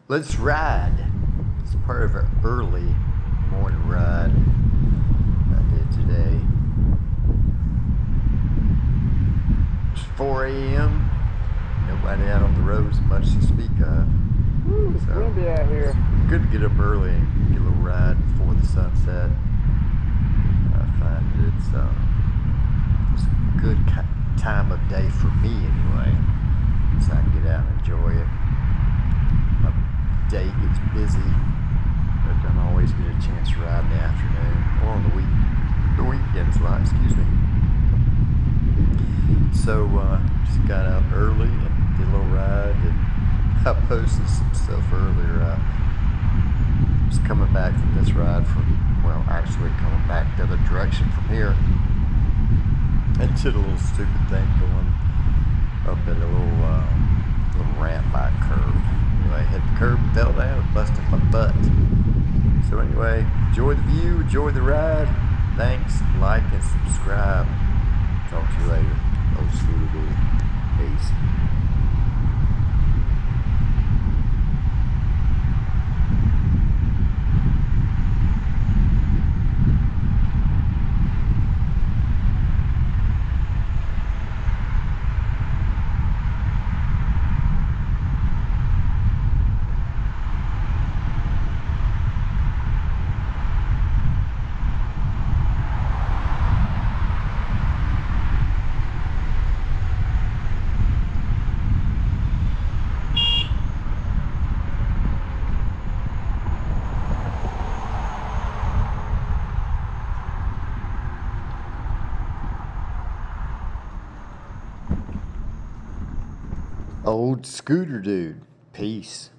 Let's ride. It's part of an early morning ride I did today. It's 4 a.m. Nobody out on the roads much to speak of. Woo, it's windy out here. It's good to get up early and get a little ride before the sunset. I find it's a good time of day for me anyway, so I can get out and enjoy it. My day gets busy, but I don't always get a chance to ride in the afternoon or on the weekends a lot, excuse me. So just got out early and did a little ride, and I posted some stuff earlier. I was coming back from this ride actually coming back the other direction from here, and did a little stupid thing going up at a little ramp by a curb. Anyway, hit the curb, fell down, busted my butt. So anyway, enjoy the view, enjoy the ride. Thanks, like and subscribe. Talk to you later. Old Scooter Dude. Peace. Old Scooter Dude. Peace.